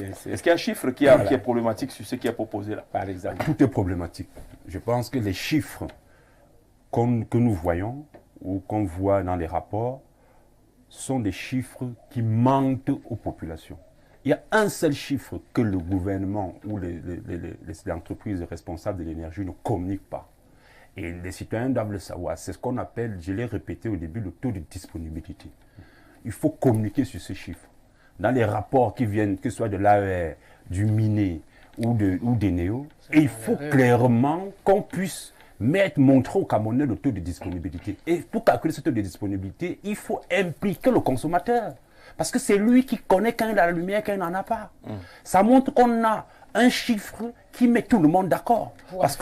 Est-ce qu'il y a un chiffre qui est problématique sur ce qui est proposé là? Par exemple, tout est problématique. Je pense que les chiffres que nous voyons ou qu'on voit dans les rapports sont des chiffres qui mentent aux populations. Il y a un seul chiffre que le gouvernement ou les entreprises responsables de l'énergie ne communiquent pas. Et les citoyens doivent le savoir. C'est ce qu'on appelle, je l'ai répété au début, le taux de disponibilité. Il faut communiquer sur ces chiffres. Dans les rapports qui viennent, que ce soit de l'AER, du MINE ou des NEO, et il faut clairement qu'on puisse montrer aux Camerounais le taux de disponibilité. Et pour calculer ce taux de disponibilité, il faut impliquer le consommateur. Parce que c'est lui qui connaît quand il a la lumière, quand il n'en a pas. Ça montre qu'on a un chiffre qui met tout le monde d'accord. Parce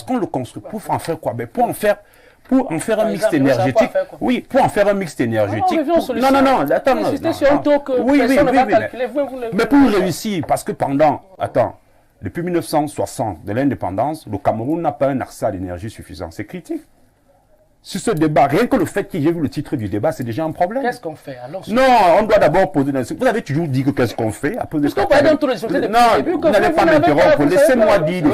qu'on le construit. Pour en faire quoi? Pour en faire un mix énergétique. Oui, pour en faire un mix énergétique. Non, attends. Mais pour réussir, parce que depuis 1960, de l'indépendance, le Cameroun n'a pas un accès à l'énergie suffisant. C'est critique. Sur ce débat, rien que le fait que j'ai vu le titre du débat, c'est déjà un problème. Qu'est-ce qu'on fait alors? Non, on doit d'abord poser... Vous avez toujours dit que qu'est-ce qu'on fait? Parce qu'on parle dans tous les sujets depuis le début. Non, vous n'allez pas m'interrompre. Laissez-moi dire.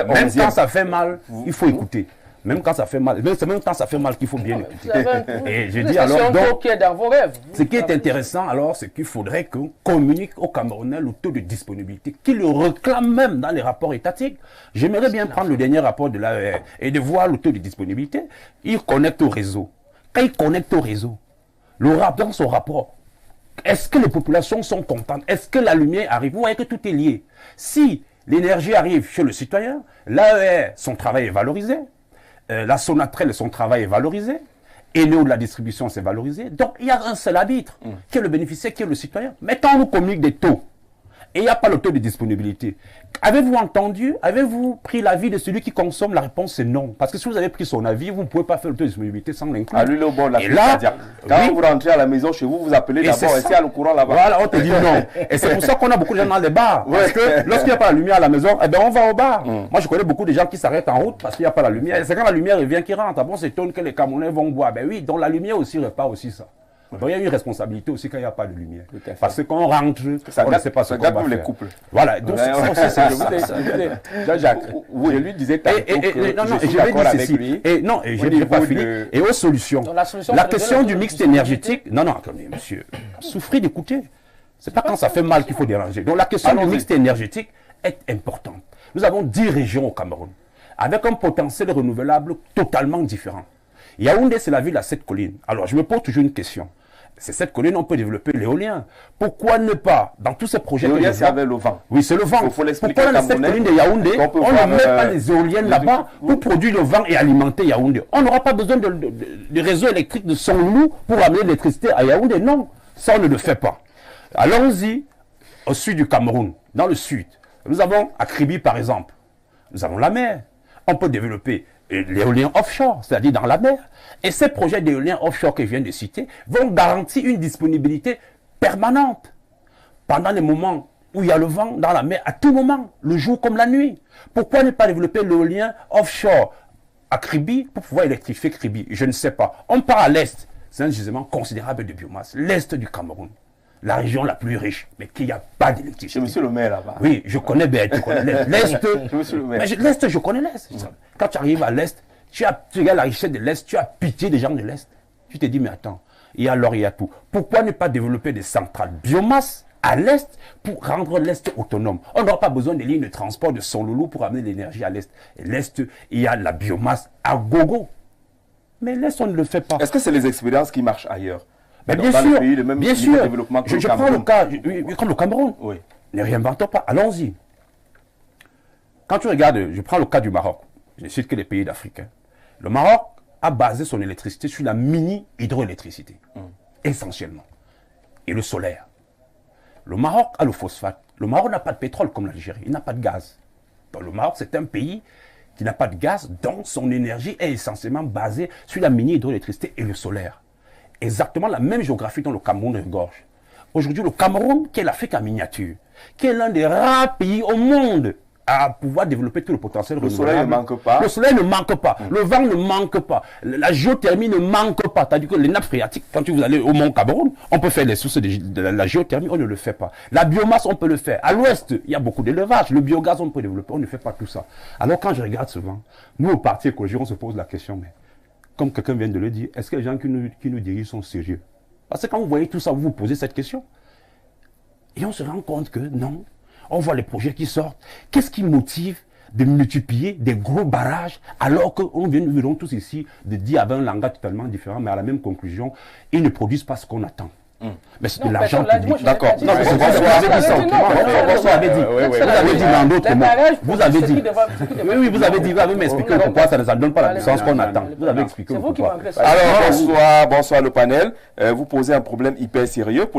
Même quand ça fait mal, il faut écouter. Même quand ça fait mal, c'est même quand ça fait mal qu'il faut bien écouter. Et je dis alors, donc, ce qui est intéressant alors, c'est qu'il faudrait qu'on communique au Camerounais le taux de disponibilité, qu'il le réclame même dans les rapports étatiques. J'aimerais bien prendre le dernier rapport de l'AER et de voir le taux de disponibilité. Il connecte au réseau. Quand il connecte au réseau, dans son rapport, est-ce que les populations sont contentes? Est-ce que la lumière arrive? Vous voyez que tout est lié. Si l'énergie arrive chez le citoyen, l'AER, son travail est valorisé. La Sonatrel, son travail est valorisé. Eneo de la distribution, c'est valorisé. Donc, il y a un seul arbitre, qui est le bénéficiaire, qui est le citoyen. Mais quand on nous communique des taux, et il n'y a pas le taux de disponibilité, avez-vous entendu, avez-vous pris l'avis de celui qui consomme? La réponse est non. Parce que si vous avez pris son avis, vous ne pouvez pas faire le taux de disponibilité sans l'inclure. Et là, quand vous rentrez à la maison chez vous, vous appelez d'abord, est-ce qu'il y a le courant là-bas? Voilà, on te dit non. Et c'est pour ça qu'on a beaucoup de gens dans les bars. Parce que lorsqu'il n'y a pas la lumière à la maison, eh bien on va au bar. Moi, je connais beaucoup de gens qui s'arrêtent en route parce qu'il n'y a pas la lumière. Et c'est quand la lumière revient qu'ils rentrent. Bon, c'est étonne que les Camerounais vont boire. Ben oui, donc la lumière aussi répare aussi ça. Donc il y a une responsabilité aussi quand il n'y a pas de lumière. Parce que quand on rentre, on ne sait pas ce qu'on va faire. Les couples. Voilà, donc Jean-Jacques, je lui disais tantôt que je suis d'accord avec lui. Et je n'ai pas fini. Et aux solutions. La question du mix énergétique, non, attendez, monsieur, souffrez d'écouter. C'est pas quand ça fait mal qu'il faut déranger. Donc la question du mix énergétique est importante. Nous avons 10 régions au Cameroun, avec un potentiel renouvelable totalement différent. Yaoundé, c'est la ville à 7 collines. Alors je me pose toujours une question. C'est cette colline, on peut développer l'éolien. Pourquoi ne pas, dans tous ces projets... L'éolien, c'est avec le vent. Oui, c'est le vent. Il faut l'expliquer. Pourquoi dans cette colline de Yaoundé, on ne met pas les éoliennes là-bas pour produire le vent et alimenter Yaoundé? On n'aura pas besoin de réseau électrique de Songlou pour amener l'électricité à Yaoundé. Non, ça on ne le fait pas. Allons-y au sud du Cameroun, dans le sud. Nous avons à Kribi, par exemple. Nous avons la mer. On peut développer l'éolien offshore, c'est-à-dire dans la mer. Et ces projets d'éolien offshore que je viens de citer vont garantir une disponibilité permanente pendant les moments où il y a le vent dans la mer, à tout moment, le jour comme la nuit. Pourquoi ne pas développer l'éolien offshore à Kribi pour pouvoir électrifier Kribi? Je ne sais pas. On part à l'est, c'est un gisement considérable de biomasse, l'est du Cameroun. La région la plus riche, mais qu'il n'y a pas d'électricité. C'est monsieur le maire là-bas. Oui, je connais bien, tu connais l'Est. L'Est, je connais l'Est. Quand tu arrives à l'Est, tu regardes la richesse de l'Est, tu as pitié des gens de l'Est. Tu te dis, mais attends, il y a l'or, il y a tout. Pourquoi ne pas développer des centrales biomasse à l'Est pour rendre l'Est autonome? On n'aura pas besoin des lignes de transport de Sonloulou pour amener l'énergie à l'Est. Et l'Est, il y a la biomasse à gogo. Mais l'Est, on ne le fait pas. Est-ce que c'est les expériences qui marchent ailleurs? Mais bien sûr, bien sûr. Je prends le cas, comme le Cameroun. Oui. Ne réinventons pas, allons-y. Quand tu regardes, je prends le cas du Maroc. Je ne cite que les pays d'Afrique. Le Maroc a basé son électricité sur la mini-hydroélectricité, essentiellement. Et le solaire. Le Maroc a le phosphate. Le Maroc n'a pas de pétrole comme l'Algérie. Il n'a pas de gaz. Donc le Maroc, c'est un pays qui n'a pas de gaz, dont son énergie est essentiellement basée sur la mini-hydroélectricité et le solaire. Exactement la même géographie dont le Cameroun regorge. Aujourd'hui, le Cameroun, qui est l'Afrique en miniature, qui est l'un des rares pays au monde à pouvoir développer tout le potentiel renouvelable. Le soleil ne manque pas. Le soleil ne manque pas. Le vent ne manque pas. La géothermie ne manque pas. C'est-à-dire que les nappes phréatiques, quand vous allez au Mont Cameroun, on peut faire les sources de la géothermie, on ne le fait pas. La biomasse, on peut le faire. À l'ouest, il y a beaucoup d'élevage. Le biogaz, on peut développer. On ne fait pas tout ça. Alors quand je regarde souvent, nous au Parti écologique, on se pose la question, mais comme quelqu'un vient de le dire, est-ce que les gens qui nous dirigent sont sérieux? Parce que quand vous voyez tout ça, vous vous posez cette question. Et on se rend compte que non. On voit les projets qui sortent. Qu'est-ce qui motive de multiplier des gros barrages alors qu'on vient, nous verrons tous ici, de dire avec un langage totalement différent, mais à la même conclusion, ils ne produisent pas ce qu'on attend. Mais c'est de l'argent public. D'accord. Non, mais vous avez dit ça. Vous avez dit. Vous avez dit dans d'autres mots. Vous avez dit. Oui, vous avez dit. Vous avez m'expliqué pourquoi ça ne donne pas la puissance qu'on attend. Vous avez expliqué pourquoi. Alors, bonsoir le panel. Vous posez un problème hyper sérieux pour les